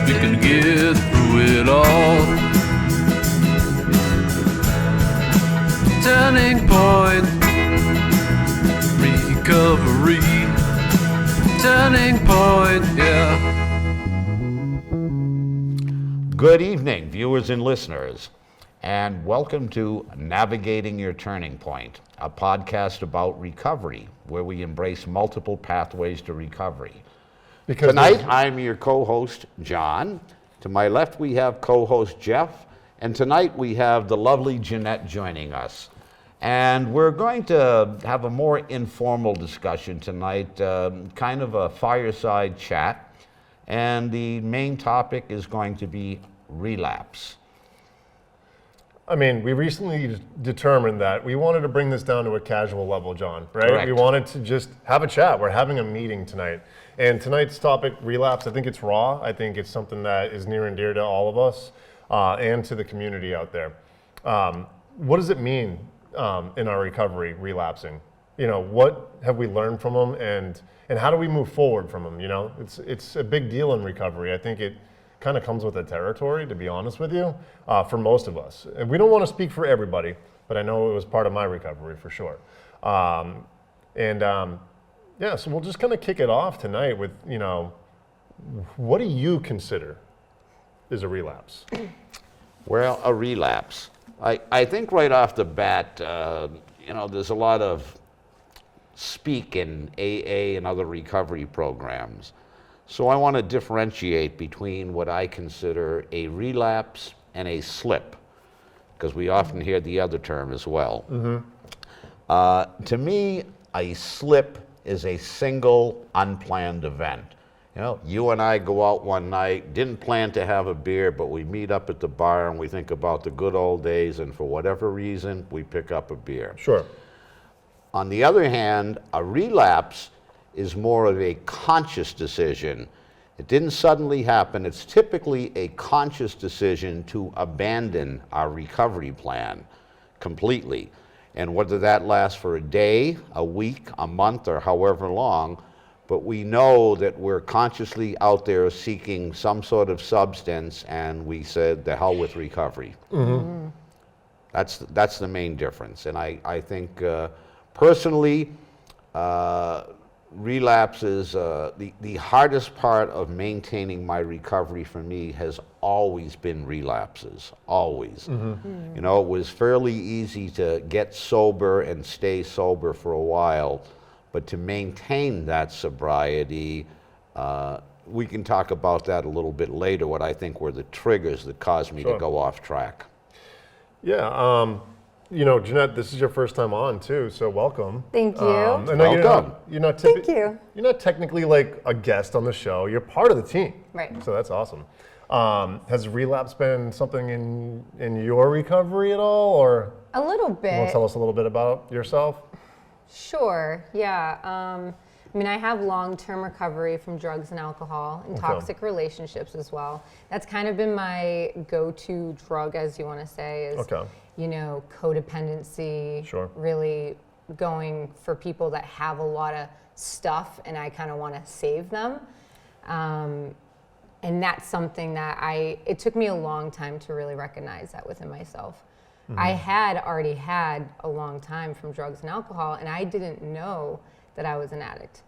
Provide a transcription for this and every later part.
we can get through it all. Turning point, recovery. Turning point, yeah. Good evening, viewers and listeners, and welcome to Navigating Your Turning Point, a podcast about recovery, where we embrace multiple pathways to recovery. Tonight, I'm your co-host, John. To my left, we have co-host Jeff, and tonight we have the lovely Jeanette joining us. And we're going to have a more informal discussion tonight, kind of a fireside chat, and the main topic is going to be relapse. I mean, we recently determined that we wanted to bring this down to a casual level, John, right? Correct. We wanted to just have a chat. We're having a meeting tonight. And tonight's topic, relapse, I think it's raw. I think it's something that is near and dear to all of us and to the community out there. What does it mean in our recovery, relapsing? You know, what have we learned from them and how do we move forward from them? You know, it's a big deal in recovery. I think it kind of comes with the territory, to be honest with you, for most of us. And we don't want to speak for everybody, but I know it was part of my recovery for sure. Yeah, so we'll just kind of kick it off tonight with, you know, what do you consider is a relapse? Well, a relapse. I think right off the bat, you know, there's a lot of speak in AA and other recovery programs. So I want to differentiate between what I consider a relapse and a slip, because we often hear the other term as well. To me, a slip is a single unplanned event. You know, you and I go out one night, didn't plan to have a beer, but we meet up at the bar and we think about the good old days, and for whatever reason, we pick up a beer. Sure. On the other hand, a relapse is more of a conscious decision. It didn't suddenly happen. It's typically a conscious decision to abandon our recovery plan completely. And whether that lasts for a day, a week, a month, or however long, but we know that we're consciously out there seeking some sort of substance, and we said, the hell with recovery. That's the main difference. And I think personally, relapses, the hardest part of maintaining my recovery for me has always been relapses, always. You know, it was fairly easy to get sober and stay sober for a while, but to maintain that sobriety, we can talk about that a little bit later, what I think were the triggers that caused me to go off track. Yeah, you know, Jeanette, this is your first time on too, so welcome. Thank you. I know Welcome. Thank you. You're not technically like a guest on the show. You're part of the team. Right. So that's awesome. Has relapse been something in your recovery at all, or A little bit. you want to tell us a little bit about yourself? Sure, yeah. I mean, I have long-term recovery from drugs and alcohol and toxic relationships as well. That's kind of been my go-to drug, as you want to say, is, you know, codependency, really going for people that have a lot of stuff and I kind of want to save them. And that's something that it took me a long time to really recognize that within myself. I had already had a long time from drugs and alcohol, and I didn't know that I was an addict.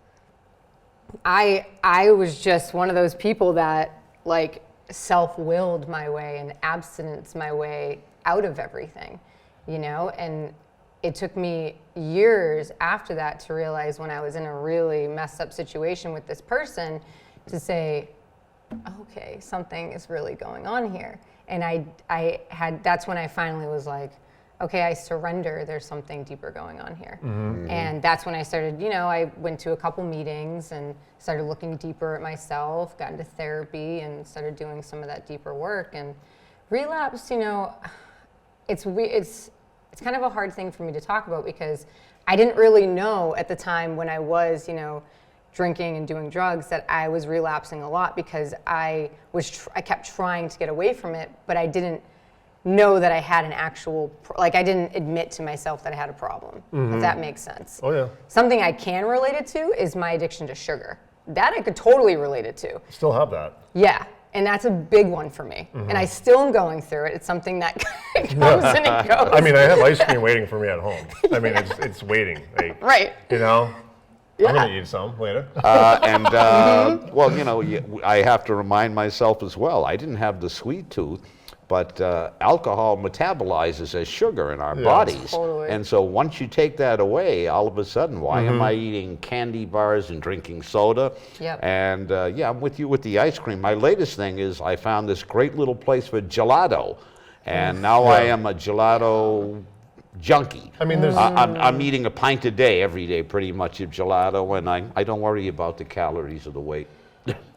I was just one of those people that like self-willed my way and abstinence my way out of everything, you know? And it took me years after that to realize when I was in a really messed up situation with this person to say, okay, something is really going on here. And that's when I finally was like, okay, I surrender, there's something deeper going on here. And that's when I started, you know, I went to a couple meetings and started looking deeper at myself, got into therapy and started doing some of that deeper work. And relapse, you know, it's kind of a hard thing for me to talk about because I didn't really know at the time when I was, you know, drinking and doing drugs that I was relapsing a lot because I kept trying to get away from it, but I didn't know that I had an actual, I didn't admit to myself that I had a problem, if that makes sense. Oh yeah. Something I can relate it to is my addiction to sugar. That I could totally relate it to. Still have that. Yeah, And that's a big one for me. And I still am going through it. It's something that comes and it goes. I mean, I have ice cream waiting for me at home. I mean, it's waiting. Like, right. you know, Yeah. I'm gonna eat some later. Well, you know, I have to remind myself as well, I didn't have the sweet tooth, but alcohol metabolizes as sugar in our bodies. Totally. And so once you take that away, all of a sudden, why am I eating candy bars and drinking soda? Yep. And yeah, I'm with you with the ice cream. My latest thing is I found this great little place for gelato. And now I am a gelato junkie. I mean, there's I'm eating a pint a day, every day, pretty much, of gelato, and I don't worry about the calories or the weight.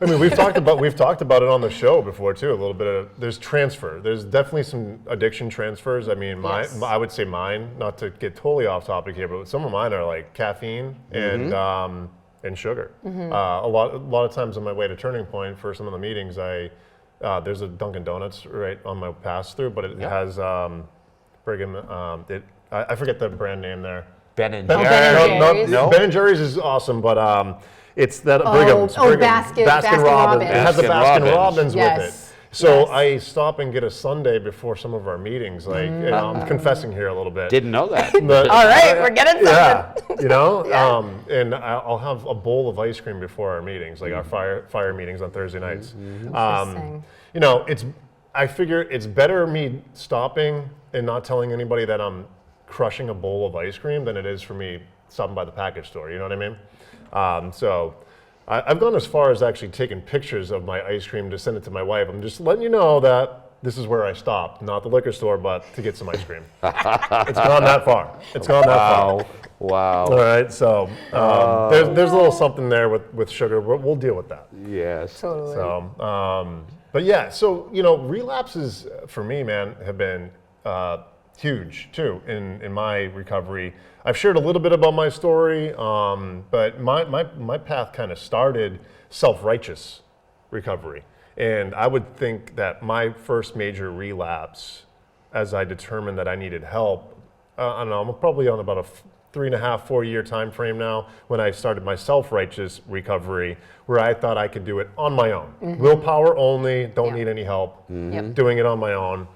I mean, we've talked about it on the show before too. A little bit of there's transfer. There's definitely some addiction transfers. I mean, Yes. I would say mine. Not to get totally off topic here, but some of mine are like caffeine and sugar. A lot of times on my way to Turning Point for some of the meetings, there's a Dunkin' Donuts right on my pass through, but it has Brigham. I forget the brand name there. Ben and Ben Jerry's. and Jerry's. No? Ben and Jerry's is awesome, but it's that Brigham's. Baskin Robbins. It has a Baskin Baskin Robbins. Robbins with Yes. it. So Yes. I stop and get a sundae before some of our meetings. Like, you know, I'm confessing here a little bit. Didn't know that. But- All right, we're getting Yeah, something. you know, and I'll have a bowl of ice cream before our meetings, like our fire meetings on Thursday nights. Interesting. You know, I figure it's better me stopping and not telling anybody that I'm crushing a bowl of ice cream than it is for me stopping by the package store. You know what I mean? So I've gone as far as actually taking pictures of my ice cream to send it to my wife. I'm just letting you know that this is where I stopped, not the liquor store, but to get some ice cream. It's gone that far. It's gone that far. Wow. All right, so there's a little something there with sugar, but we'll deal with that. Yes. Totally. So, but yeah, so you know, relapses for me, man, have been huge too in my recovery. I've shared a little bit about my story, but my path kind of started self-righteous recovery, and I would think that my first major relapse, as I determined that I needed help, I don't know, I'm probably on about a 3.5, 4 year time frame now when I started my self-righteous recovery, where I thought I could do it on my own. Willpower only, don't need any help, Yep. doing it on my own.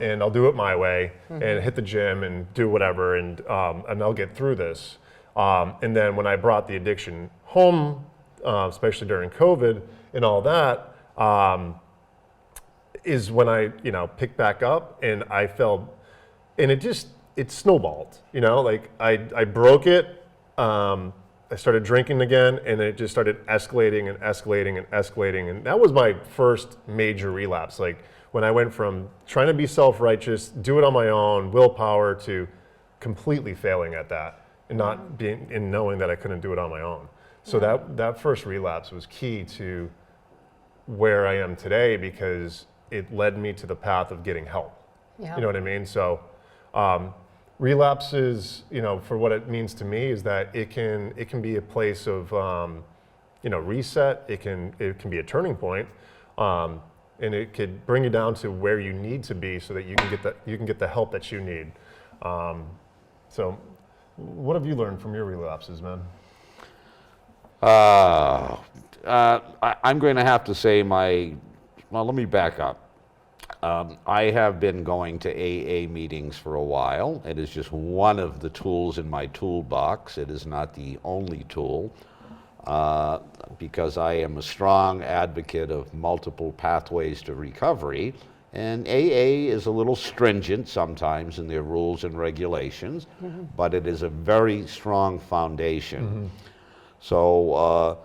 And I'll do it my way and hit the gym and do whatever, and I'll get through this. And then when I brought the addiction home, especially during COVID and all that, is when I, you know, picked back up and I felt, and it snowballed, you know, like I broke it. I started drinking again, and it just started escalating and escalating and escalating. And that was my first major relapse. Like when I went from trying to be self-righteous, do it on my own, willpower, to completely failing at that and not being, and knowing that I couldn't do it on my own. So that first relapse was key to where I am today, because it led me to the path of getting help. Yeah. You know what I mean? So relapses, you know, for what it means to me is that it can be a place of, you know, reset. It can be a turning point, and it could bring you down to where you need to be so that you can get the help that you need. So, what have you learned from your relapses, man? I'm going to have to say well, let me back up. I have been going to AA meetings for a while. It is just one of the tools in my toolbox. It is not the only tool, because I am a strong advocate of multiple pathways to recovery. And AA is a little stringent sometimes in their rules and regulations, but it is a very strong foundation. So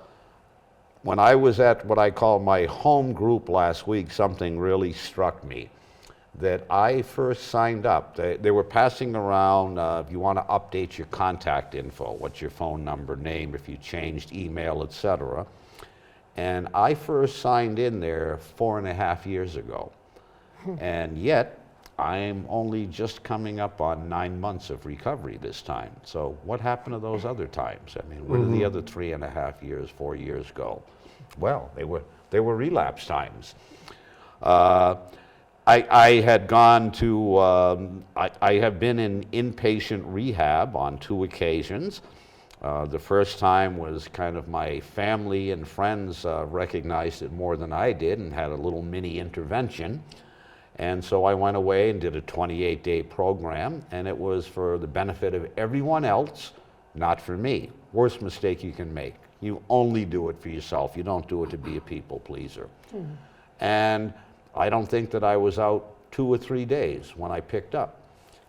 when I was at what I call my home group last week, something really struck me. That I first signed up, they were passing around, if you want to update your contact info, what's your phone number, name, if you changed email, etc. And I first signed in there 4.5 years ago. And yet, I'm only just coming up on 9 months of recovery this time. So what happened to those other times? I mean, where did the other 3.5 years, 4 years go? Well, they were relapse times. I had gone to, I have been in inpatient rehab on 2 occasions. The first time was kind of my family and friends recognized it more than I did and had a little mini intervention. And so I went away and did a 28-day program, and it was for the benefit of everyone else, not for me. Worst mistake you can make. You only do it for yourself. You don't do it to be a people pleaser. And I don't think that I was out 2 or 3 days when I picked up,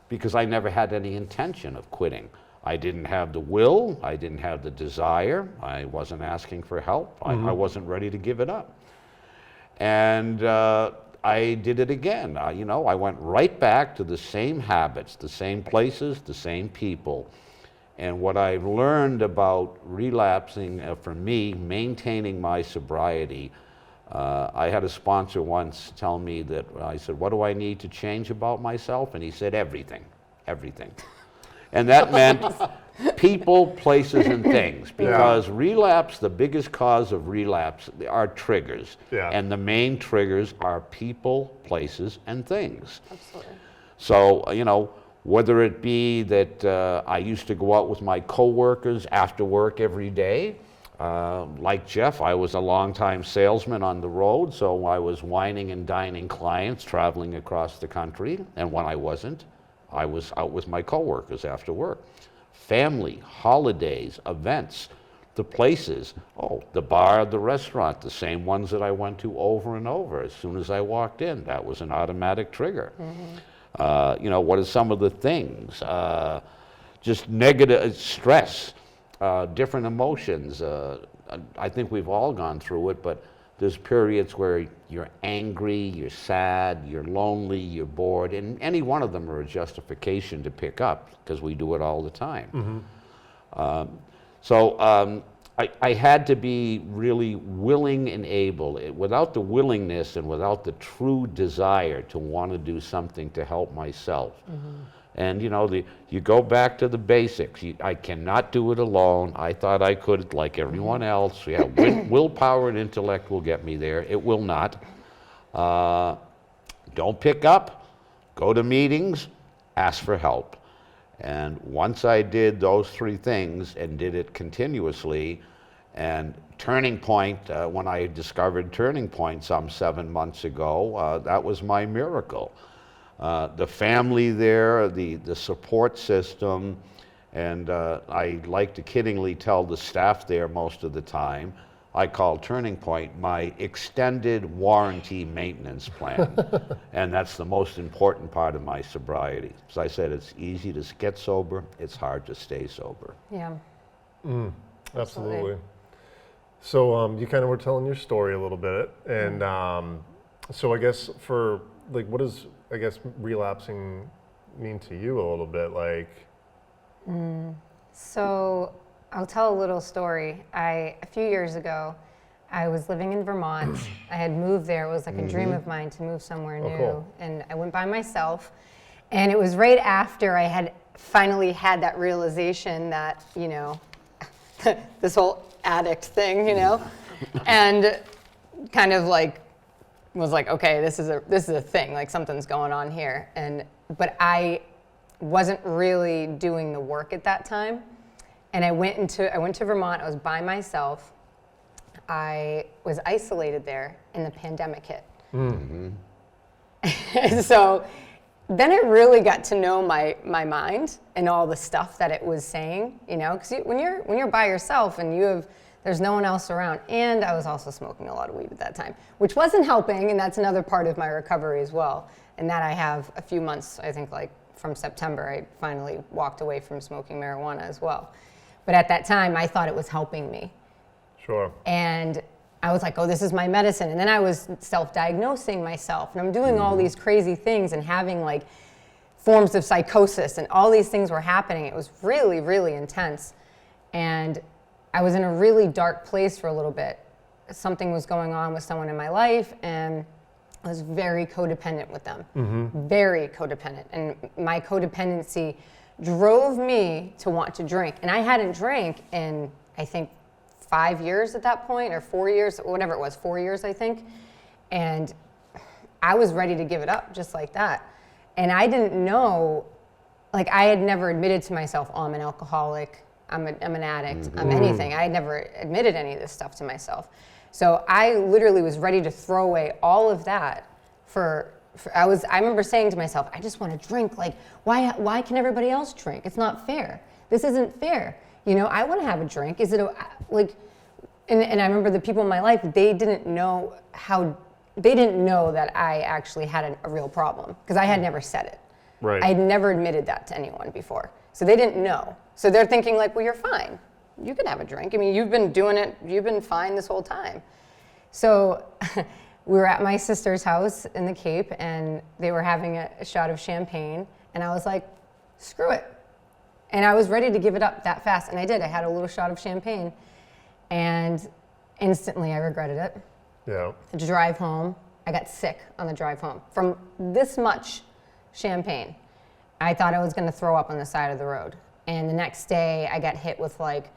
because I never had any intention of quitting. I didn't have the will, I didn't have the desire, I wasn't asking for help, I wasn't ready to give it up. And I did it again. You know, I went right back to the same habits, the same places, the same people. And what I've learned about relapsing, for me, maintaining my sobriety, I had a sponsor once tell me that, I said, what do I need to change about myself? And he said, everything, everything. And that meant people, places, and things, because relapse, the biggest cause of relapse are triggers. And the main triggers are people, places, and things. Absolutely. So, you know, whether it be that I used to go out with my coworkers after work every day, like Jeff, I was a longtime salesman on the road, so I was wining and dining clients traveling across the country, and when I wasn't, I was out with my coworkers after work. Family, holidays, events, the places, the bar, the restaurant, the same ones that I went to over and over. As soon as I walked in, that was an automatic trigger. You know, what are some of the things? Just negative stress, different emotions. I think we've all gone through it, but there's periods where you're angry, you're sad, you're lonely, you're bored, and any one of them are a justification to pick up, because we do it all the time. So I had to be really willing and able. Without the willingness and without the true desire to want to do something to help myself. And you know, you go back to the basics. I cannot do it alone. I thought I could, like everyone else. Yeah, willpower and intellect will get me there. It will not. Don't pick up, go to meetings, ask for help. And once I did those 3 things and did it continuously, and Turning Point, when I discovered Turning Point some 7 months ago, that was my miracle. The family there, the support system, and I like to kiddingly tell the staff there most of the time, I call Turning Point my extended warranty maintenance plan. And that's the most important part of my sobriety. As I said, it's easy to get sober, it's hard to stay sober. Yeah. Absolutely. So you kind of were telling your story a little bit, and so I guess for, like, what does, I guess, relapsing mean to you a little bit? Like, So I'll tell a little story. A few years ago, I was living in Vermont. I had moved there. It was like a dream of mine to move somewhere new. Cool. And I went by myself. And it was right after I had finally had that realization that, you know, this whole addict thing, you know, and kind of like was like, okay, this is a thing, like something's going on here. But I wasn't really doing the work at that time. And I went to Vermont. I was by myself. I was isolated there, and the pandemic hit. So then I really got to know my mind and all the stuff that it was saying, you know, because when you're by yourself and there's no one else around. And I was also smoking a lot of weed at that time, which wasn't helping, and that's another part of my recovery as well. And that I have a few months, I think, like from September, I finally walked away from smoking marijuana as well. But at that time, I thought it was helping me. Sure. And I was like, oh, this is my medicine. And then I was self-diagnosing myself. And I'm doing all these crazy things and having like forms of psychosis, and all these things were happening. It was really, really intense. And I was in a really dark place for a little bit. Something was going on with someone in my life, and I was very codependent with them. Very codependent. And my codependency drove me to want to drink. And I hadn't drank in, I think, 5 years at that point, or 4 years, whatever it was, 4 years, I think. And I was ready to give it up just like that. And I didn't know, like, I had never admitted to myself, oh, I'm an alcoholic. I'm an addict, I'm anything. I had never admitted any of this stuff to myself. So I literally was ready to throw away all of that I remember saying to myself, I just want to drink. Like, why can everybody else drink? It's not fair. This isn't fair. You know, I want to have a drink. Is it and I remember the people in my life, they didn't know that I actually had a real problem because I had never said it. Right. I had never admitted that to anyone before. So they didn't know. So they're thinking like, well, you're fine. You can have a drink. I mean, you've been doing it. You've been fine this whole time. So we were at my sister's house in the Cape and they were having a shot of champagne. And I was like, screw it. And I was ready to give it up that fast. And I did. I had a little shot of champagne and instantly I regretted it. Yeah. The drive home, I got sick on the drive home from this much champagne. I thought I was going to throw up on the side of the road. And the next day I got hit with like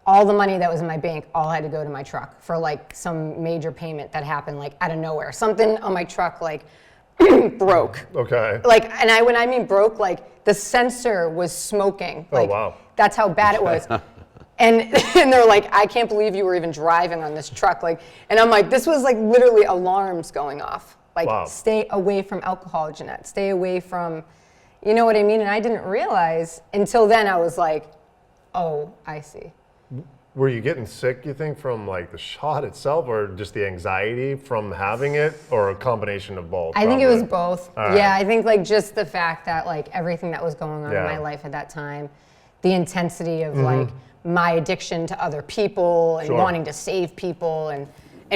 all the money that was in my bank all had to go to my truck for like some major payment that happened like out of nowhere. Something on my truck like broke. Okay. Like, and when I mean broke, like the sensor was smoking. Like, oh, wow. That's how bad it was. And they're like, I can't believe you were even driving on this truck. Like, and I'm like, this was like literally alarms going off. Like, wow. Stay away from alcohol, Jeanette. Stay away from, you know what I mean? And I didn't realize until then. I was like, oh, I see. Were you getting sick, you think, from like the shot itself or just the anxiety from having it or a combination of both? I think it was both. All yeah, right. I think like just the fact that like everything that was going on in my life at that time, the intensity of like my addiction to other people and wanting to save people and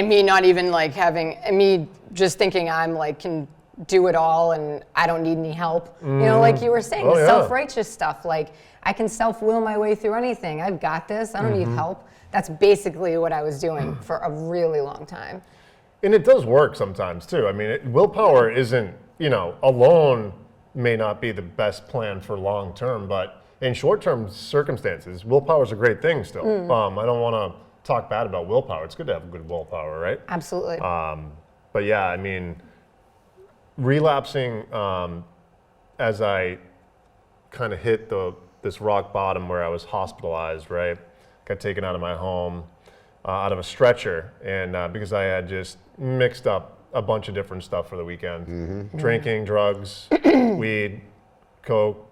me not even like and me just thinking I'm like can do it all and I don't need any help. You know, like you were saying, the self-righteous stuff, like I can self-will my way through anything. I've got this. I don't need help. That's basically what I was doing for a really long time. And it does work sometimes too. I mean, willpower isn't, you know, alone may not be the best plan for long term, but in short term circumstances, willpower is a great thing still. I don't want to talk bad about willpower. It's good to have good willpower, right? Absolutely. But yeah, I mean, relapsing as I kind of hit this rock bottom where I was hospitalized, right? Got taken out of my home, out of a stretcher, and because I had just mixed up a bunch of different stuff for the weekend. Drinking, drugs, weed, coke,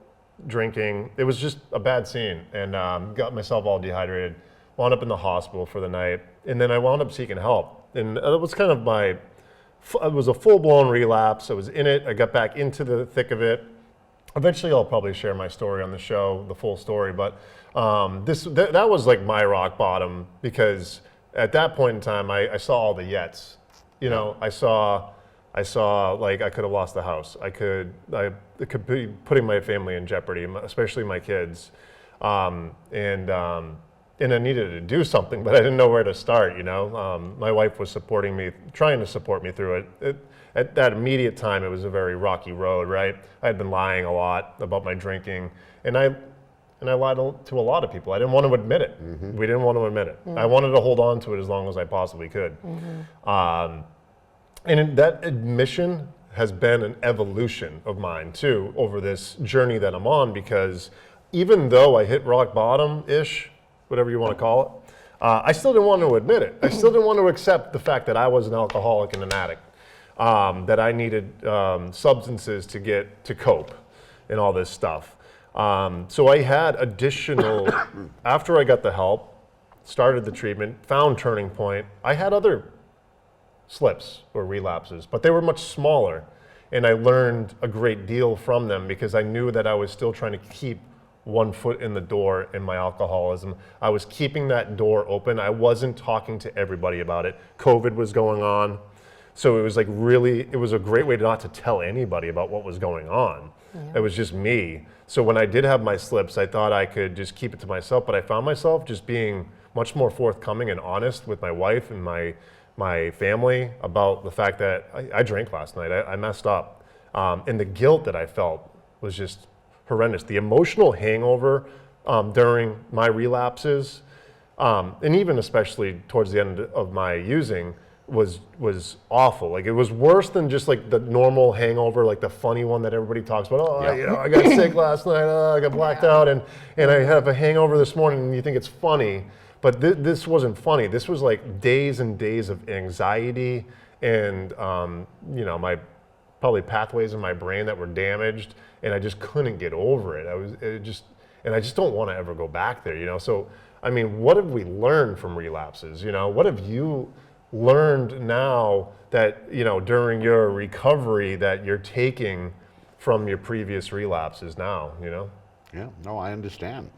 drinking. It was just a bad scene, and got myself all dehydrated, wound up in the hospital for the night, and then I wound up seeking help. And it was kind of it was a full-blown relapse. I was in it. I got back into the thick of it. Eventually, I'll probably share my story on the show, the full story. But that was like my rock bottom because at that point in time, I saw all the yets. You know, I saw like I could have lost the house. I could be putting my family in jeopardy, especially my kids. And I needed to do something, but I didn't know where to start, you know. My wife was trying to support me through it. At that immediate time, it was a very rocky road, right? I had been lying a lot about my drinking, and I lied to a lot of people. I didn't want to admit it. We didn't want to admit it. I wanted to hold on to it as long as I possibly could. And that admission has been an evolution of mine, too, over this journey that I'm on, because even though I hit rock bottom-ish, whatever you want to call it, I still didn't want to admit it. I still didn't want to accept the fact that I was an alcoholic and an addict, that I needed substances to cope and all this stuff. So I had additional, after I got the help, started the treatment, found Turning Point, I had other slips or relapses, but they were much smaller. And I learned a great deal from them because I knew that I was still trying to keep one foot in the door in my alcoholism. I was keeping that door open. I wasn't talking to everybody about it. COVID was going on. So it was like it was a great way not to tell anybody about what was going on. Yeah. It was just me. So when I did have my slips, I thought I could just keep it to myself, but I found myself just being much more forthcoming and honest with my wife and my family about the fact that I drank last night. I messed up. And the guilt that I felt was just horrendous. The emotional hangover during my relapses, and even especially towards the end of my using, was awful. Like, it was worse than just like the normal hangover, like the funny one that everybody talks about. Oh, Yeah. I got sick last night. Oh, I got blacked out, and I have a hangover this morning. And you think it's funny, but this wasn't funny. This was like days and days of anxiety and my probably pathways in my brain that were damaged, and I just couldn't get over it. I just don't want to ever go back there. So, I mean, what have we learned from relapses? What have you learned now that, during your recovery that you're taking from your previous relapses now, Yeah, no, I understand.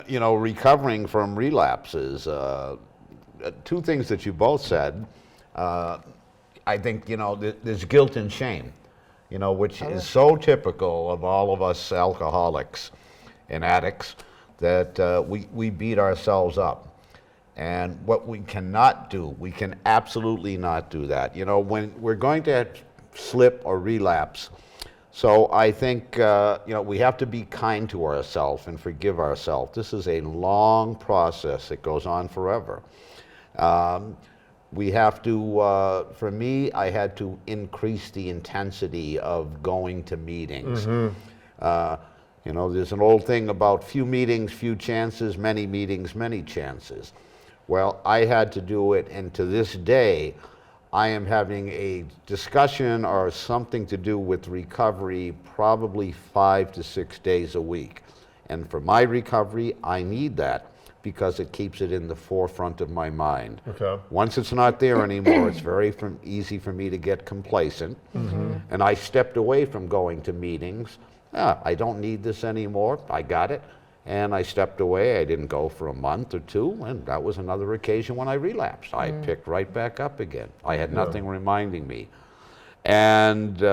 Recovering from relapses, two things that you both said, I think, there's guilt and shame, which is so typical of all of us alcoholics and addicts that we beat ourselves up. And what we cannot do, we can absolutely not do that. When we're going to slip or relapse, so I think, we have to be kind to ourselves and forgive ourselves. This is a long process that goes on forever. We have to, for me, I had to increase the intensity of going to meetings. There's an old thing about few meetings, few chances, many meetings, many chances. Well, I had to do it, and to this day, I am having a discussion or something to do with recovery probably 5 to 6 days a week. And for my recovery, I need that because it keeps it in the forefront of my mind. Okay. Once it's not there anymore, it's very easy for me to get complacent. And I stepped away from going to meetings. I don't need this anymore. I got it. And I stepped away. I didn't go for a month or two, and that was another occasion when I relapsed. I picked right back up again. I had nothing reminding me. And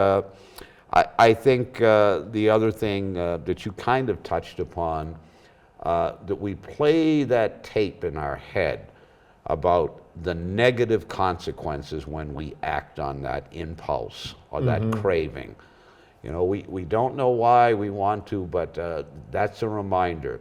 I think the other thing that you kind of touched upon, that we play that tape in our head about the negative consequences when we act on that impulse or that craving. We don't know why we want to, but that's a reminder.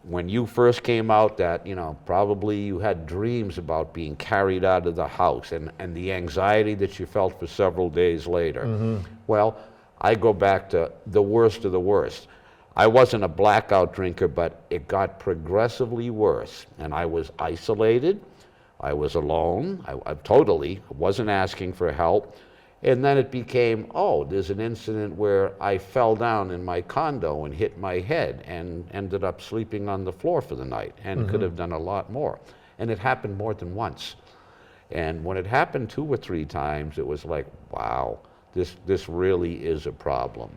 When you first came out, that probably you had dreams about being carried out of the house, and the anxiety that you felt for several days later. Well, I go back to the worst of the worst. I wasn't a blackout drinker, but it got progressively worse, and I was isolated. I was alone. I totally wasn't asking for help. And then it became, there's an incident where I fell down in my condo and hit my head and ended up sleeping on the floor for the night, and could have done a lot more. And it happened more than once. And when it happened 2 or 3 times, it was like, wow, this really is a problem.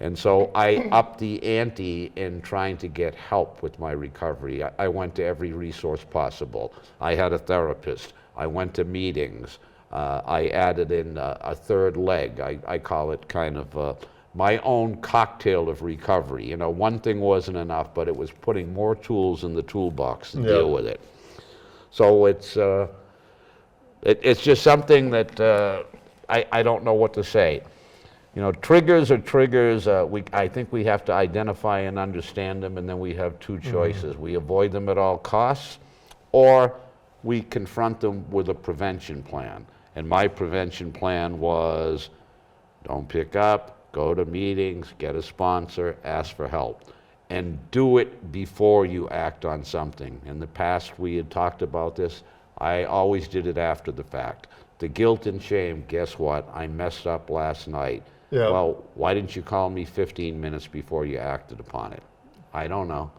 And so I upped the ante in trying to get help with my recovery. I went to every resource possible. I had a therapist. I went to meetings. I added in a third leg. I call it kind of my own cocktail of recovery. One thing wasn't enough, but it was putting more tools in the toolbox to deal with it. So it's just something that I don't know what to say. Triggers are triggers. I think we have to identify and understand them, and then we have 2 choices. We avoid them at all costs, or we confront them with a prevention plan. And my prevention plan was, don't pick up, go to meetings, get a sponsor, ask for help, and do it before you act on something. In the past, we had talked about this. I always did it after the fact. The guilt and shame, guess what? I messed up last night. Yeah. Well, why didn't you call me 15 minutes before you acted upon it? I don't know.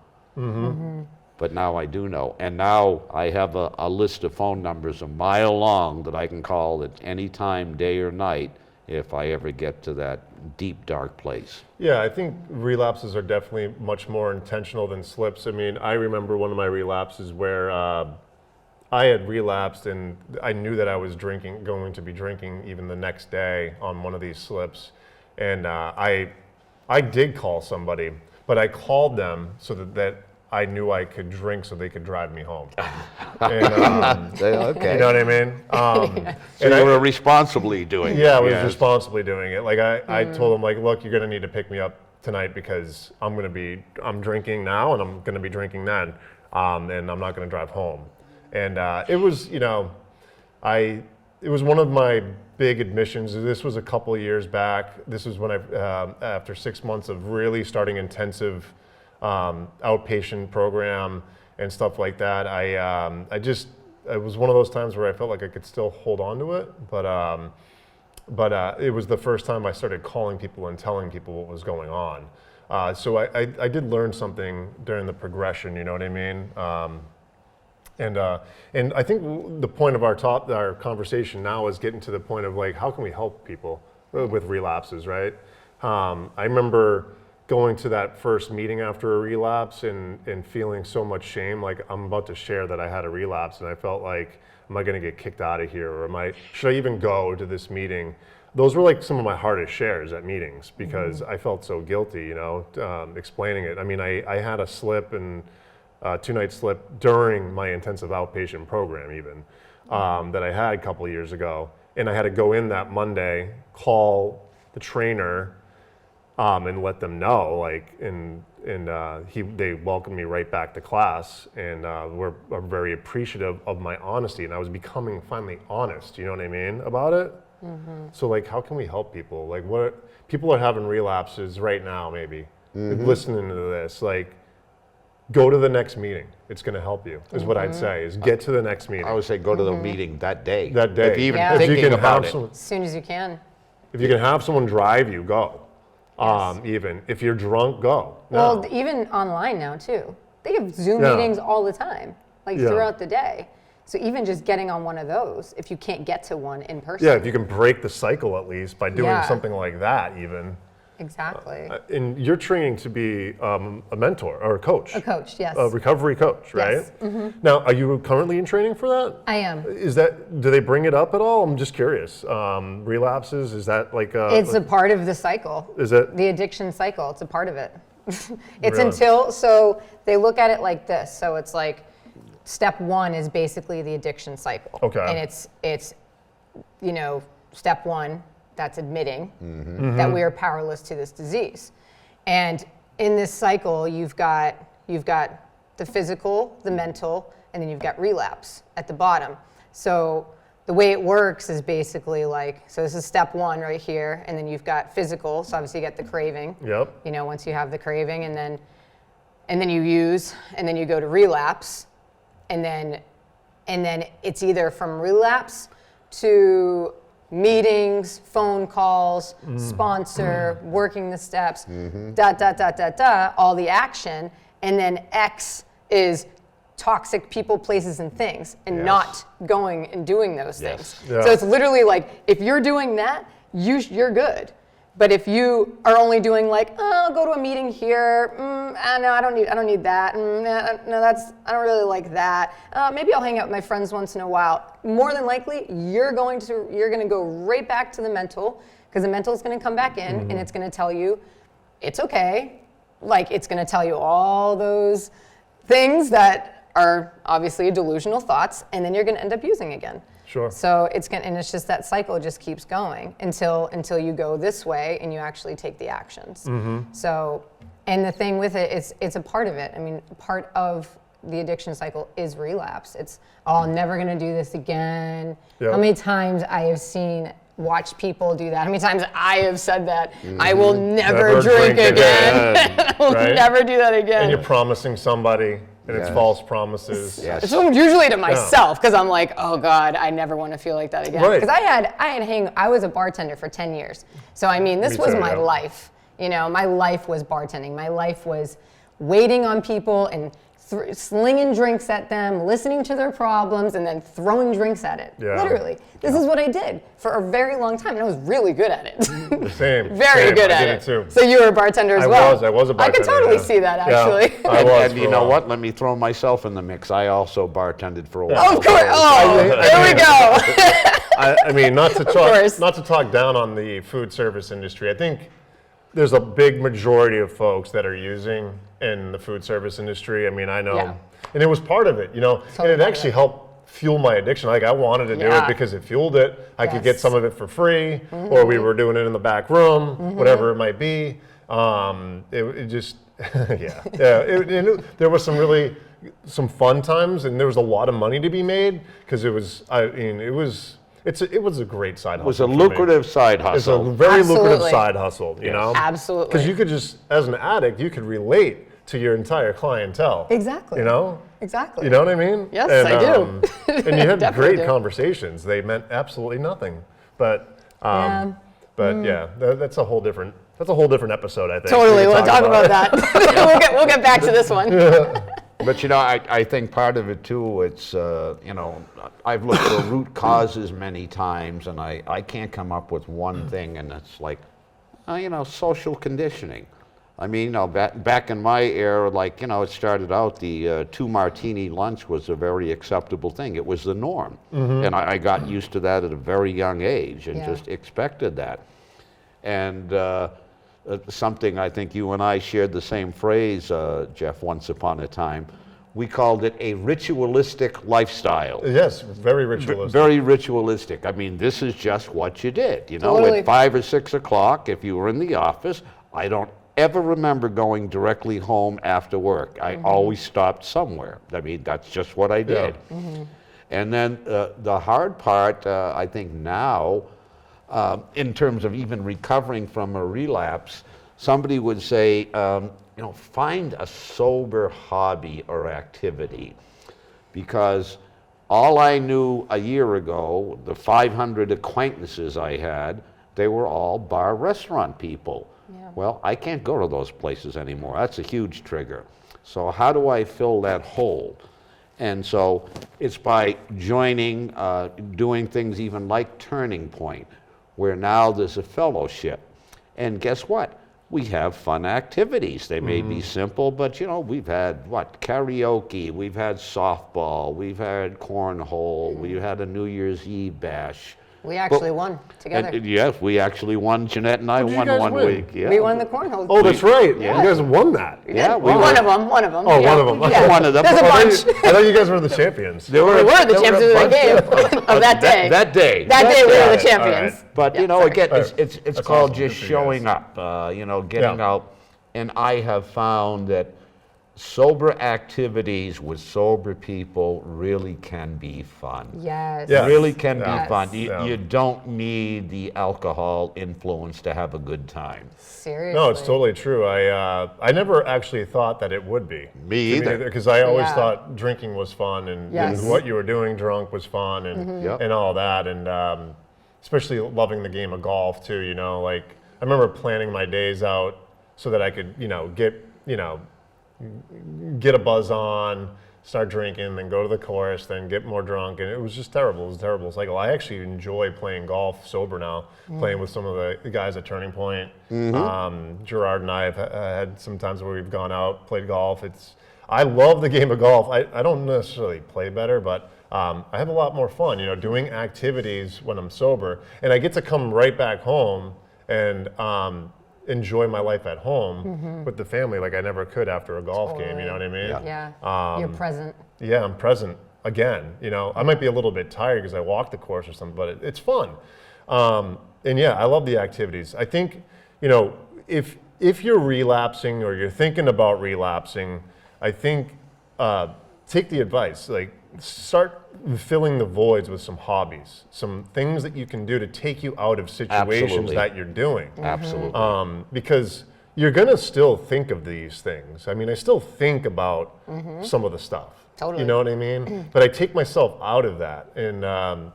But now I do know. And now I have a list of phone numbers a mile long that I can call at any time, day or night, if I ever get to that deep, dark place. Yeah, I think relapses are definitely much more intentional than slips. I mean, I remember one of my relapses where I had relapsed, and I knew that I was going to be drinking even the next day on one of these slips. And I did call somebody, but I called them so that I knew I could drink so they could drive me home. And, Okay. you know what I mean? So you were responsibly doing it. Yeah, I was yes. responsibly doing it. Like I told them, like, look, you're gonna need to pick me up tonight because I'm drinking now and I'm gonna be drinking then, and I'm not gonna drive home. And it was, you know, it was one of my big admissions. This was a couple of years back. This was when after 6 months of really starting intensive outpatient program and stuff like that, it was one of those times where I felt like I could still hold on to it, but it was the first time I started calling people and telling people what was going on. So I did learn something during the progression, you know what I mean? And I think the point of our conversation now is getting to the point of like, how can we help people with relapses, right? I remember going to that first meeting after a relapse and feeling so much shame, like I'm about to share that I had a relapse, and I felt like, am I going to get kicked out of here, or should I even go to this meeting? Those were like some of my hardest shares at meetings because I felt so guilty, you know, explaining it. I mean, I had a slip and 2-night slip during my intensive outpatient program even that I had a couple of years ago, and I had to go in that Monday, call the trainer, and let them know, like, they welcomed me right back to class, and were very appreciative of my honesty, and I was becoming finally honest, you know what I mean, about it. So like, how can we help people? Like, people are having relapses right now, maybe, listening to this, like, go to the next meeting. It's going to help you, is what I'd say, is get to the next meeting. I would say go to the meeting that day. That day. If you're even Yeah. If you thinking can about have it. As soon as you can. If you can have someone drive you, go. Even if you're drunk, go. Well, even online now too. They have Zoom Yeah. meetings all the time, like Yeah. throughout the day. So even just getting on one of those, if you can't get to one in person. Yeah, if you can break the cycle at least by doing Yeah. something like that even. Exactly. And you're training to be a mentor or a coach. A coach, yes. A recovery coach, right? Yes. Now, are you currently in training for that? I am. Do they bring it up at all? I'm just curious. Relapses, is that like It's a part of the cycle. Is it? The addiction cycle, it's a part of it. It's Really? so they look at it like this. So it's like step 1 is basically the addiction cycle. Okay. And it's you know, step 1, that's admitting that we are powerless to this disease. And in this cycle, you've got the physical, the mental, and then you've got relapse at the bottom. So the way it works is basically like, so this is step 1 right here, and then you've got physical, so obviously you get the craving. Yep. You know, once you have the craving, and then you use, and then you go to relapse, and then it's either from relapse to meetings, phone calls, sponsor, working the steps, all the action, and then X is toxic people, places, and things, and Yes. not going and doing those Yes. things. Yeah. So it's literally like, if you're doing that, you're good. But if you are only doing like, oh, I'll go to a meeting here, no, I don't need that, no, I don't really like that. Maybe I'll hang out with my friends once in a while. More than likely, you're going to go right back to the mental, because the mental is going to come back in and it's going to tell you it's okay. Like, it's going to tell you all those things that are obviously delusional thoughts, and then you're going to end up using again. Sure. So it's just that cycle just keeps going until you go this way and you actually take the actions. So, and the thing with it is it's a part of it. I mean, part of the addiction cycle is relapse. It's, oh, I'm never gonna do this again. Yep. How many times I have watched people do that? How many times I have said that? I will never drink again. I will right? never do that again. And you're promising somebody, and it's Yeah. false promises. Yes. It's usually to myself, because I'm like, oh God, I never want to feel like that again. Right. Because I was a bartender for 10 years. So I mean, this Me was too, my yeah. life. You know, my life was bartending. My life was waiting on people and slinging drinks at them, listening to their problems, and then throwing drinks at it. Yeah. Literally. This is what I did for a very long time, and I was really good at it. Same. Very same. good I at did it. too. So you were a bartender as I well. was a I could bartender, totally yeah. see that, Yeah. actually. I was And for you a know while. what? Let me throw myself in the mix. I also bartended for a while. Oh, of course. Oh, there we go. I mean, not to course. talk down on the food service industry. I think there's a big majority of folks that are using in the food service industry. I mean, I know, Yeah. and it was part of it, you know, Totally and it part of actually it. helped fuel my addiction. Like, I wanted to do Yeah. it because it fueled it. I could get Yes. some of it for free, or we were doing it in the back room, whatever it might be. It just, yeah. There was some really some fun times, and there was a lot of money to be made because it was it was a great side hustle. It was a for me. lucrative side It's a hustle. very lucrative Absolutely. side hustle, you know? Absolutely. Because you could just, as an addict, you could relate to your entire clientele. Exactly. You know? Exactly. You know what I mean? Yes, And, I do. And you had Definitely great do. conversations. They meant absolutely nothing. But Yeah. that's a whole different episode, I think. Totally. We We'll can talk about that. we'll get back to this one. But I think part of it too, it's, I've looked for root causes many times and I can't come up with one thing, and it's like, social conditioning. I mean, back in my era, it started out, the 2 martini lunch was a very acceptable thing. It was the norm. And I got used to that at a very young age and Yeah. just expected that. And something, I think you and I shared the same phrase, Jeff, once upon a time. We called it a ritualistic lifestyle. Yes, very ritualistic. Very ritualistic. I mean, this is just what you did. Totally. At 5 or 6 o'clock, if you were in the office, I don't ever remember going directly home after work. I always stopped somewhere. I mean, that's just what I did. And then the hard part, I think now, in terms of even recovering from a relapse, somebody would say, find a sober hobby or activity, because all I knew a year ago, the 500 acquaintances I had, they were all bar restaurant people. Yeah. Well, I can't go to those places anymore. That's a huge trigger. So how do I fill that hole? And so it's by joining, doing things even like Turning Point, where now there's a fellowship. And guess what? We have fun activities. They may be simple, but we've had karaoke, we've had softball, we've had cornhole, we've had a New Year's Eve bash. We actually won together. And, yes, we actually won. Jeanette and I What did you won guys one win? week. Yeah. We won the cornhole. Oh, that's right. Yeah. You guys won that. Yeah, we One were. of them. One of them. Oh, yeah. one of them. Yeah. One of them. There's a I bunch. thought you guys were the champions. There We were the there champions a of the bunch game of that day. That day. That day we were the day. champions. All right. But Yeah, you know, sorry. again, Right. it's That's called awesome. just Good for you showing guys. up. Getting Yeah. out. And I have found that sober activities with sober people really can be fun. Yes. Yeah. Really can Yes. be fun. You, Yeah. you don't need the alcohol influence to have a good time. Seriously. No, it's totally true. I never actually thought that it would be. Me either. Because I always Yeah. thought drinking was fun and, Yes. and what you were doing drunk was fun and Yep. and all that. And especially loving the game of golf too. I remember planning my days out so that I could get a buzz on, start drinking, then go to the course, then get more drunk, and it was just terrible. It was a terrible cycle. I actually enjoy playing golf sober now, playing with some of the guys at Turning Point. Gerard and I have had some times where we've gone out, played golf. I love the game of golf. I don't necessarily play better, but I have a lot more fun, doing activities when I'm sober, and I get to come right back home and enjoy my life at home with the family like I never could after a golf game. You know what I mean? Yeah. You're present. Yeah, I'm present again. I might be a little bit tired because I walked the course or something, but it's fun. And yeah, I love the activities. I think, if you're relapsing or you're thinking about relapsing, I think take the advice. Like, start filling the voids with some hobbies, some things that you can do to take you out of situations Absolutely. that you're doing. Absolutely. Because you're gonna still think of these things. I mean, I still think about some of the stuff. Totally. You know what I mean? But I take myself out of that and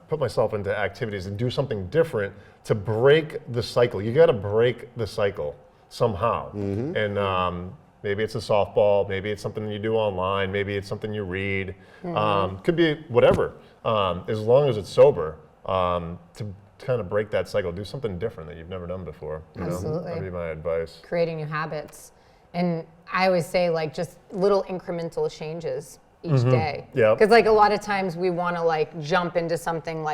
put myself into activities and do something different to break the cycle. You got to break the cycle somehow. And maybe it's a softball, maybe it's something you do online, maybe it's something you read. Could be whatever, as long as it's sober. To kind of break that cycle, do something different that you've never done before. Absolutely. That'd be my advice. Creating new habits. And I always say, just little incremental changes each day. Yep. Because a lot of times we want to jump into something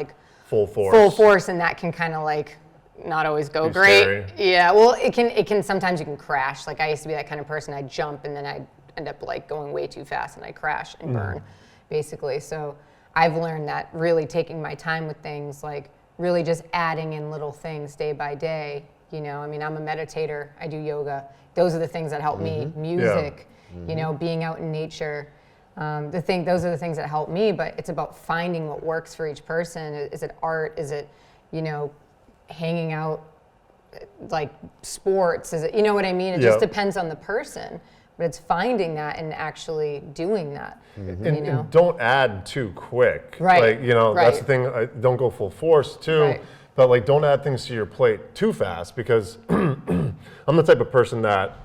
Full force. full force, and that can kind of not always go Be great. scary. Yeah, well, it can sometimes you can crash. I used to be that kind of person. I'd jump and then I'd end up going way too fast and I'd crash and burn, basically. So I've learned that really taking my time with things, really just adding in little things day by day. I'm a meditator. I do yoga. Those are the things that help me. Music, being out in nature. Those are the things that help me, but it's about finding what works for each person. Is it art? Is it, hanging out, like sports? Is it, you know what I mean? It just depends on the person, but it's finding that and actually doing that. And don't add too quick. Right. That's the thing. Don't go full force too. Right. But like, don't add things to your plate too fast, because I'm the type of person that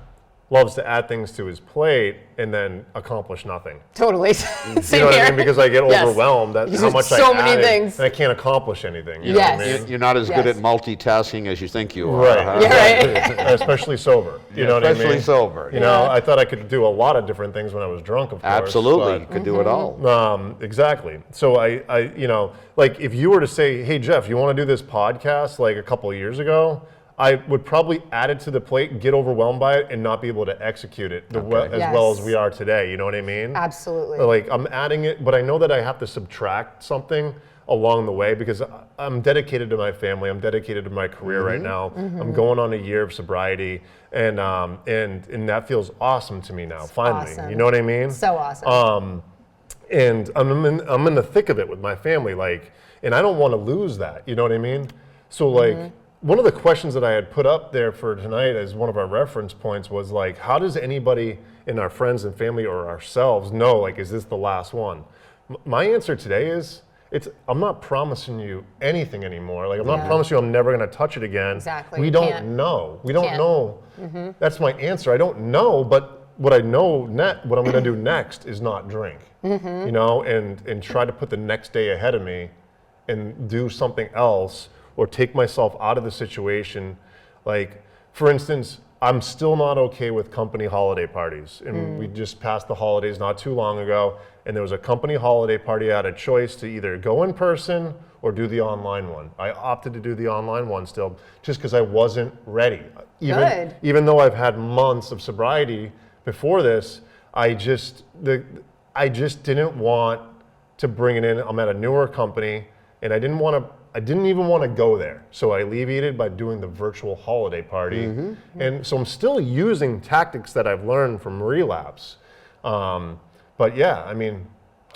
loves to add things to his plate and then accomplish nothing. Totally. You know what I mean? Because I get overwhelmed at how much so I many added, things. and I can't accomplish anything. You know what I mean? You're not as good at multitasking as you think you are. Right. huh? Yeah, right. Especially sober. You know what I mean? Especially sober. I thought I could do a lot of different things when I was drunk, of course. Absolutely. but- Could do it all. Exactly. So I like, if you were to say, hey, Jeff, you want to do this podcast like a couple of years ago, I would probably add it to the plate, get overwhelmed by it, and not be able to execute it as well as we are today. You know what I mean? Absolutely. Like, I'm adding it, but I know that I have to subtract something along the way, because I'm dedicated to my family. I'm dedicated to my career right now. I'm going on a year of sobriety, and that feels awesome to me now. Finally, awesome. you know what I mean? So awesome. And I'm in the thick of it with my family, like, and I don't want to lose that. You know what I mean? So like, one of the questions that I had put up there for tonight as one of our reference points was like, how does anybody in our friends and family or ourselves know, like, is this the last one? My answer today is, I'm not promising you anything anymore. Like, I'm not promising you I'm never going to touch it again. Exactly. We don't know. We don't know. That's my answer. I don't know, but what I know, what I'm going to do next is not drink, and try to put the next day ahead of me and do something else, or take myself out of the situation. Like, for instance, I'm still not okay with company holiday parties. And we just passed the holidays not too long ago, and there was a company holiday party. I had a choice to either go in person or do the online one. I opted to do the online one still, just because I wasn't ready. Even though I've had months of sobriety before this, I just didn't want to bring it in. I'm at a newer company, and I didn't even want to go there. So I alleviated by doing the virtual holiday party. And so I'm still using tactics that I've learned from relapse. But yeah, I mean,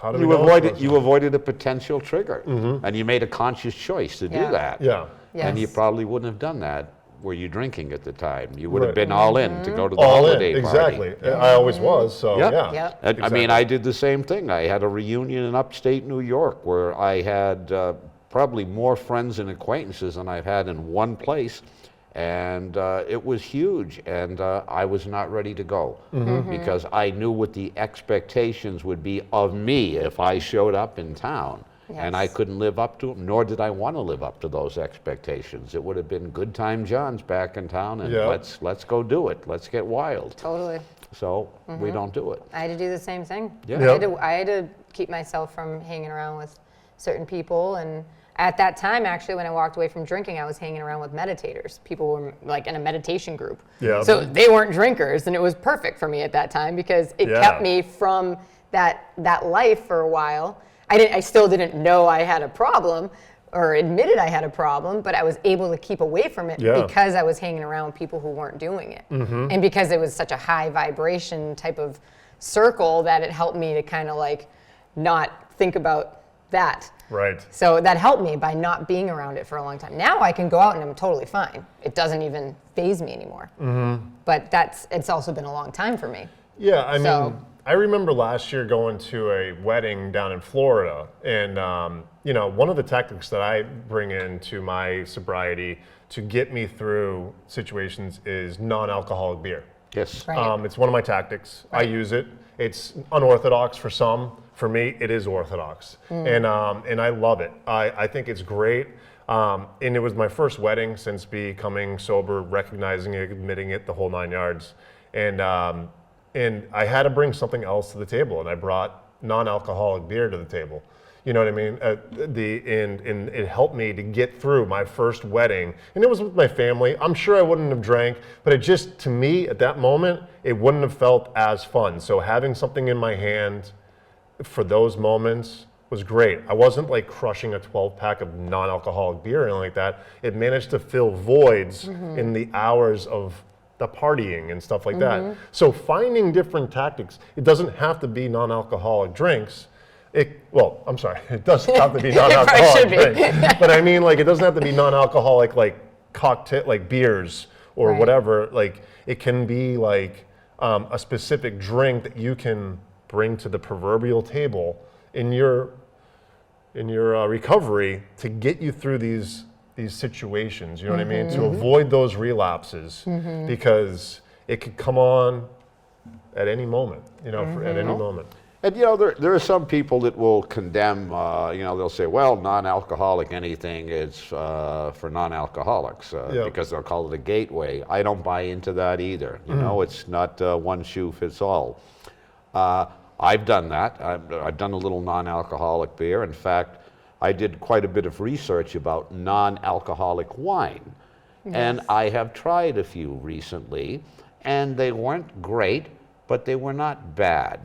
how do we know? You avoided a potential trigger, and you made a conscious choice to do that. Yeah. And you Yes. probably wouldn't have done that were you drinking at the time. You would have Right. been all in to go to the All in, holiday party. exactly. I always was, so Yep. yeah. Yep. And, I mean, Exactly. I did the same thing. I had a reunion in upstate New York where I had probably more friends and acquaintances than I've had in one place. And it was huge, and I was not ready to go because I knew what the expectations would be of me if I showed up in town. And I Yes. couldn't live up to them, nor did I want to live up to those expectations. It would have been good time John's back in town, and Yeah. let's go do it. Let's get wild. Totally. So we don't do it. I had to do the same thing. Yeah. I had to keep myself from hanging around with certain people. And at that time, actually, when I walked away from drinking, I was hanging around with meditators. People were like in a meditation group. Yeah. So they weren't drinkers, and it was perfect for me at that time because it Yeah. kept me from that life for a while. I still didn't know I had a problem or admitted I had a problem, but I was able to keep away from it Yeah. because I was hanging around with people who weren't doing it. And because it was such a high vibration type of circle that it helped me to kind of like not think about that. Right. So that helped me by not being around it for a long time. Now I can go out and I'm totally fine. It doesn't even faze me anymore. But it's also been a long time for me. Yeah, I So- mean, I remember last year going to a wedding down in Florida, and one of the tactics that I bring into my sobriety to get me through situations is non-alcoholic beer. Yes. Right. It's one of my tactics. I use it. It's unorthodox for some. For me, it is orthodox, and I love it. I think it's great. And it was my first wedding since becoming sober, recognizing it, admitting it, the whole 9 yards. And I had to bring something else to the table, and I brought non-alcoholic beer to the table. You know what I mean? And it helped me to get through my first wedding, and it was with my family. I'm sure I wouldn't have drank, but it just, to me, at that moment, it wouldn't have felt as fun. So having something in my hand for those moments was great. I wasn't like crushing a 12-pack of non-alcoholic beer or anything like that. It managed to fill voids in the hours of the partying and stuff like that. So finding different tactics, it doesn't have to be non-alcoholic drinks. Well, I'm sorry, it does have to be non-alcoholic should be. drinks. But I mean, like, it doesn't have to be non-alcoholic, like cocktail, like beers or Right. whatever. Like, it can be like a specific drink that you can bring to the proverbial table in your recovery to get you through these situations. You know what I mean? To avoid those relapses, because it could come on at any moment. You know, at any moment. And you know, there are some people that will condemn, you know, they'll say, well, non-alcoholic anything is for non-alcoholics because they'll call it a gateway. I don't buy into that either. You know, it's not one shoe fits all. I've done that. I've done a little non-alcoholic beer. In fact, I did quite a bit of research about non-alcoholic wine. Yes. And I have tried a few recently, and they weren't great, but they were not bad.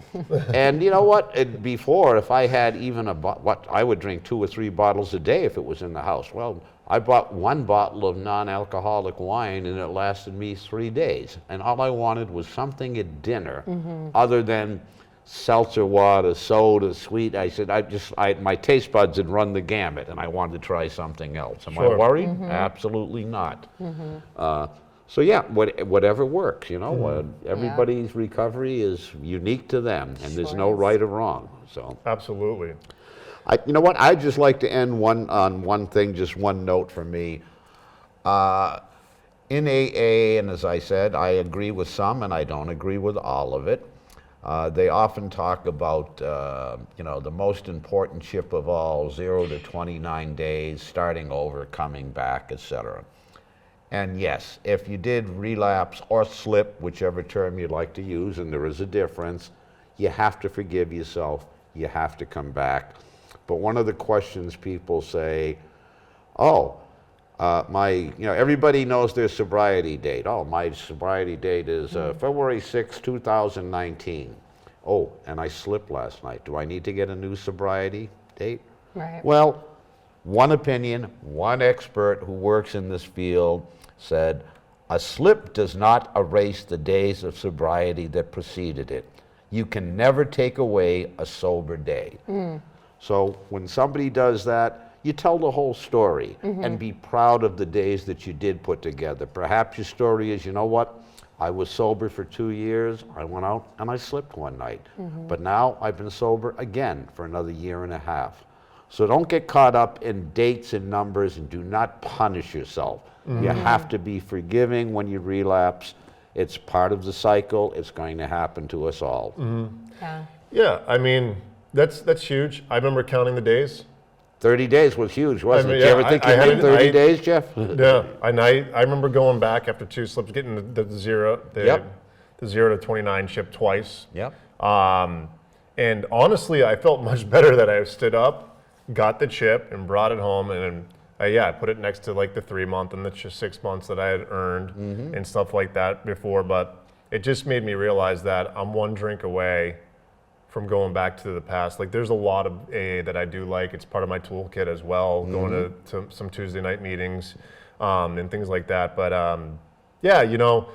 And you know what? Before, if I had even I would drink 2 or 3 bottles a day if it was in the house. Well, I bought 1 bottle of non-alcoholic wine, and it lasted me 3 days. And all I wanted was something at dinner other than seltzer water, soda, sweet. I said, my taste buds had run the gamut, and I wanted to try something else. Am I Sure. worried? Absolutely not. So yeah, whatever works, you know. Everybody's recovery is unique to them, and there's Sure no is. right or wrong. So, Absolutely. you know what? I'd just like to end on one thing, just one note for me. In AA, and as I said, I agree with some, and I don't agree with all of it. They often talk about, you know, the most important chip of all, 0 to 29 days, starting over, coming back, etc. And yes, if you did relapse or slip, whichever term you'd like to use, and there is a difference, you have to forgive yourself, you have to come back. But one of the questions people say, oh, you know, everybody knows their sobriety date. Oh, my sobriety date is February 6, 2019. Oh, and I slipped last night. Do I need to get a new sobriety date? Right. Well, one opinion, one expert who works in this field said, a slip does not erase the days of sobriety that preceded it. You can never take away a sober day. So when somebody does that, you tell the whole story and be proud of the days that you did put together. Perhaps your story is, you know what? I was sober for 2 years. I went out and I slipped one night. But now I've been sober again for another 1.5 years. So don't get caught up in dates and numbers, and do not punish yourself. You have to be forgiving when you relapse. It's part of the cycle. It's going to happen to us all. Yeah. Yeah, I mean, that's huge. I remember counting the days. 30 days was huge, wasn't mean, it? Did you yeah, ever think I you had made it- 30 I- days, Jeff? Yeah, and I remember going back after 2 slips, getting the 0 to 29 chip twice. Yep. And honestly, I felt much better that I stood up, got the chip, and brought it home, and I put it next to like the 3-month and the 6 months that I had earned and stuff like that before. But it just made me realize that I'm 1 drink away from going back to the past. Like, there's a lot of AA that I do like. It's part of my toolkit as well, going to some Tuesday night meetings and things like that. But yeah, you know,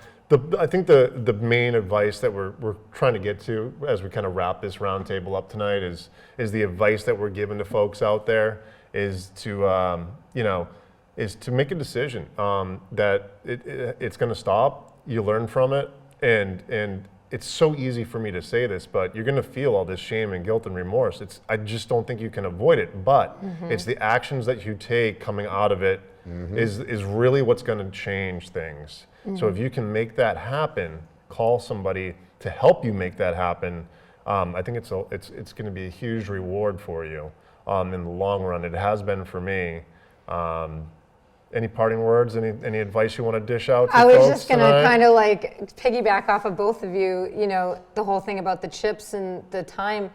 I think the main advice that we're trying to get to as we kind of wrap this roundtable up tonight is the advice that we're giving to folks out there is to is to make a decision that it's going to stop. You learn from it, and it's so easy for me to say this, but you're going to feel all this shame and guilt and remorse. I just don't think you can avoid it, but it's the actions that you take coming out of it is really what's going to change things. So if you can make that happen, call somebody to help you make that happen. I think it's going to be a huge reward for you in the long run. It has been for me. Any parting words? Any advice you want to dish out to I was folks just going to tonight? kind of like piggyback off of both of you, you know, the whole thing about the chips and the time.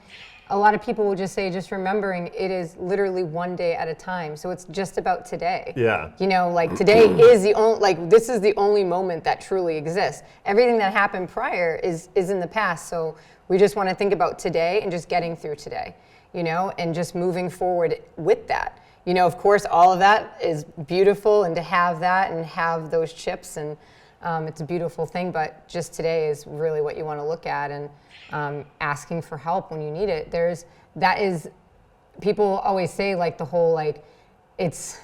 A lot of people will just say, just remembering it is literally 1 day at a time. So it's just about today. Yeah. You know, like today is the only, like this is the only moment that truly exists. Everything that happened prior is in the past. So we just want to think about today and just getting through today, you know, and just moving forward with that. You know, of course, all of that is beautiful, and to have that and have those chips and It's a beautiful thing, but just today is really what you want to look at, and asking for help when you need it. People always say like the whole like, it's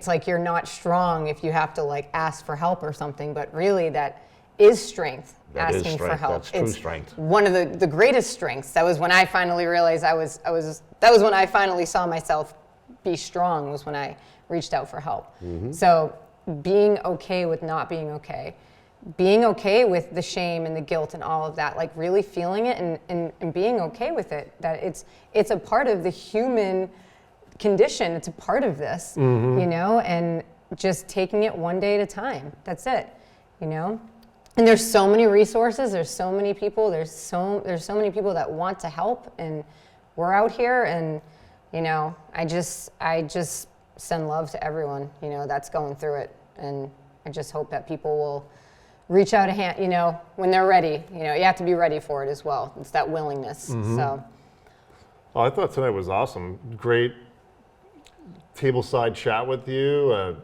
like you're not strong if you have to like ask for help or something, but really that is strength. That is asking for strength. help. That's true It's strength. one of the greatest strengths. That was when I finally realized that was when I finally saw myself be strong, was when I reached out for help. So being okay with not being okay, being okay with the shame and the guilt and all of that, like really feeling it and being okay with it, that it's a part of the human condition. It's a part of this, you know, and just taking it one day at a time. That's it, you know. And there's so many resources. There's so many people. There's so many people that want to help, and we're out here. And you know, I just send love to everyone, you know, that's going through it. And I just hope that people will reach out a hand, you know, when they're ready. You know, you have to be ready for it as well. It's that willingness. So. Oh, I thought tonight was awesome. Great tableside chat with you.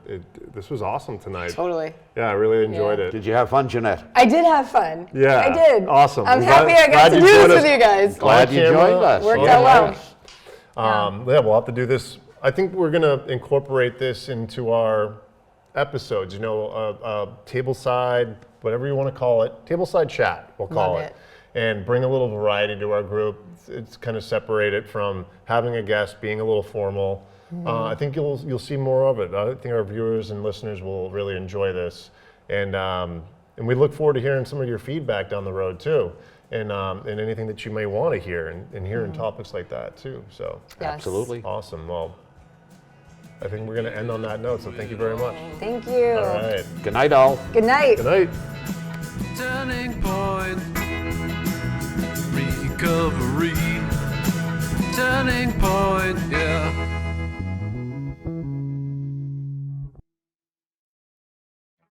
This was awesome tonight. Totally. Yeah, I really enjoyed it. Did you have fun, Jeanette? I did have fun. Yeah, I did. awesome. I'm I'm happy glad- I got glad to you do joined this us. with you guys. Glad you camera. joined us. Worked out well. Yeah, we'll have to do this. I think we're going to incorporate this into our episodes, you know, tableside, whatever you want to call it, tableside chat, we'll call Love it. it. And bring a little variety to our group. It's kind of separate it from having a guest, being a little formal. I think you'll see more of it. I think our viewers and listeners will really enjoy this. And we look forward to hearing some of your feedback down the road too. And anything that you may want to hear and hearing topics like that too. So Yes. Absolutely. awesome. Well, I think we're going to end on that note. So thank you very much. Thank you. All right. Good night, all. Good night. Good night. Turning point. Recovery. Turning point, yeah.